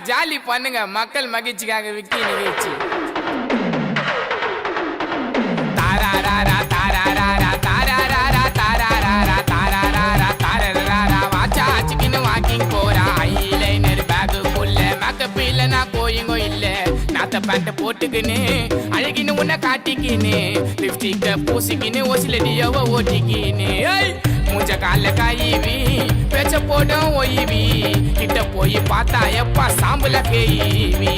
Jolly பண்ணுங்க, மக்கள் மகிழ்ச்சிக்காக விக்கி நிகழ்ச்சி. தாராராரா தாராராரா தாராராரா தாராராரா தாராராரா தாராராரா வாச்சா சிக்கின்னு வாக்கிங் போறா. ஐலைனர் பேக்குக்குள்ள மேக்கப் இல்லைனா கோயிங்கோ இல்லை. நாத்த பேண்ட போட்டுக்கின்னு அழகின்னு உன்னை காட்டிக்கின்னு லிப்ஸ்டிக்க பூசிக்கின்னு ஒசிலடியவ ஓட்டிக்கின்னு மூஞ்ச கால காயிவி பேச்ச போடும் ஒய்வி கிட்ட போய் பார்த்தா எப்பா சாம்புல கேய்வி.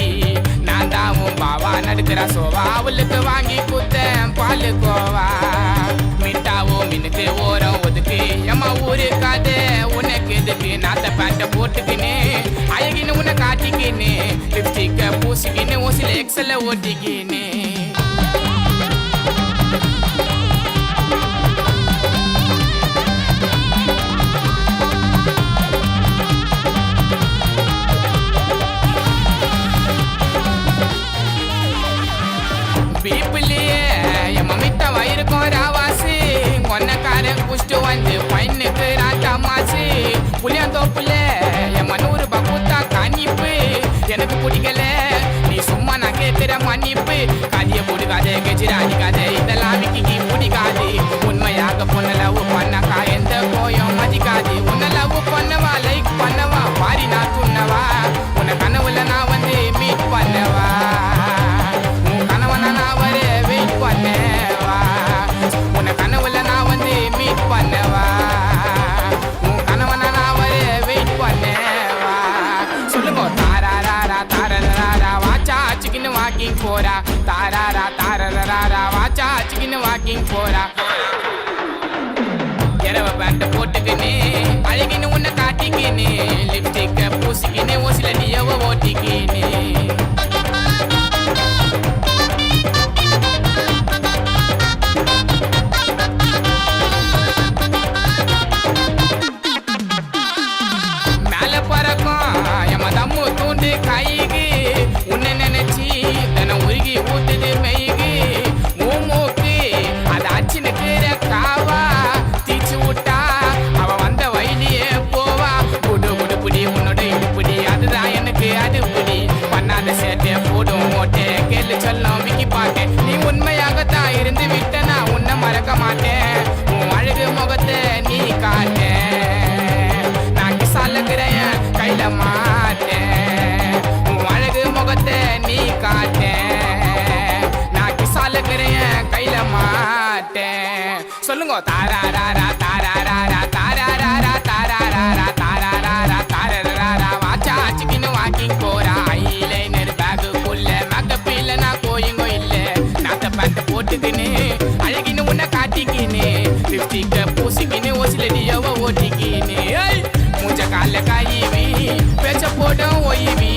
நான் தாவும் பாவா நடுக்கிற சோவா அவளுக்கு வாங்கி குத்தேன் பாலு கோவா. மிட்டாவோ மினுக்கு ஓரம் ஒதுக்கு எம்மா ஊரு காது உனக்கு எதுக்கு. நாத்த பேண்ட போட்டுக்கின்னு அழகின்னு உன்னை காட்டிக்கின்னு லிப்ஸ்டிக்க பூசிக்கின்னு ஒசில எக்ஸல ஓட்டிக்கின்னு. பீப்புலையே என் மம்மிட்ட வயிறுக்கும் ராவாசி கொன்னக்காரன் குஷ்டு வந்து பையனுக்கு ராட்டா மாசி. புளியாந்தோப்புல என் மனூறு பகுத்தா கணிப்பு எனக்கு பிடிக்கல நீ சும்மா நான் கேட்கிற மன்னிப்பு. கதிய போடுகாதே கெஜிரா அடிக்காதே இதெல்லாம் விக்கி பிடிக்காது. உண்மையாக பொண்ணு லவ் பண்ணக்கா எந்த கோயம் மதிக்காது. உன்னை லவ் பண்ணவா லைக் பண்ணவா பாரி நான் துண்ணவா. உன்னை கனவுல நான் வந்து மீட் பண்ணவா. உன்னை கனவுல நான் வந்து மீட் பண்ணவா. உன் கனவன நான் வர வெயிட் பண்ணவா. சொல்லுங்க தாராராரா தாராராரா வாச்சா சிக்கின்னு வாக்கிங் போறா. தாராரா தாராராரா வாச்சா சிக்கின்னு வாக்கிங் போறா. இரவ பேண்ட போட்டுக்கின்னு அழகின்னு உன்னை காட்டிக்கின்னு லிப்ஸ்டிக்க பூசிக்கின்னு ஒசில நீயவ ஓட்டிக்கின்னு. கைகு உன்னை நினைச்சி தன உருகி ஊத்துது மெய்கு. மூக்கு அது அச்சினுக்கிற காவா தீச்சு விட்டா அவ வந்த வயலியே போவா. குடு குடுப்புடி உன்னோட இடுப்புடி அதுதான் எனக்கு அடுப்புடி. பண்ணாத சேட்டை போடும் ஓட்டே கேள்வி சொல்லும் விக்கி பாட்டேன். நீ உண்மையாகத்தான் இருந்து விட்டனா உன்னை மறக்க மாட்டேன். உன் அழகு முகத்தை நீ காட்டேன். நான் கிசாலுக்கிறேன் கையில மாட்டேன். நீ காட்டேன் நான் கிசாலுக்கிறேன் கையில மாட்டேன். சொல்லுங்க தாராராரா தாராராரா தாராராரா தாராராரா தாராராரா தாராராரா வாச்சா சிக்கின்னு வாக்கிங் போறா. ஐலைனர் பேக்குக்குள்ள மேக்கப் இல்லைனா கோயிங்கோ இல்லை. நாத்த பேண்ட போட்டுக்கின்னு அழகின்னு உன்னை காட்டிக்கின்னு லிப்ஸ்டிக்க பூசிக்கின்னு ஒசிலடியவ ஓட்டிக்கின்னு மூஞ்ச கால காயிவி பேச்ச போடும் ஒய்வி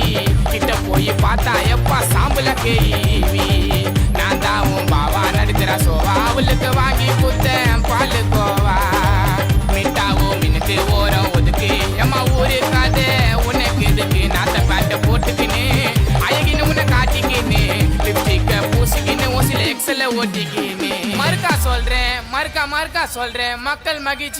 கிட்ட போய் பார்த்தா எப்பா சாம்புல கேய்வி. நான் தாவும் பாவா நடுக்கிற சோவா அவளுக்கு வாங்கி குத்தேன் பாலு கோவா. மிட்டாவோ மினுக்கு ஓரம் ஒதுக்கு எம்மா ஊரு காது உனக்கு எதுக்கு. நாத்த பேண்ட போட்டுக்கின்னு அழகின்னு உன்னை காட்டிக்கின்னு லிப்ஸ்டிக்க பூசிக்கின்னு ஒசில எக்ஸல ஓட்டிக்கின்னு. மறுக்கா சொல்றேன் மக்கள் மகிழ்ச்சி.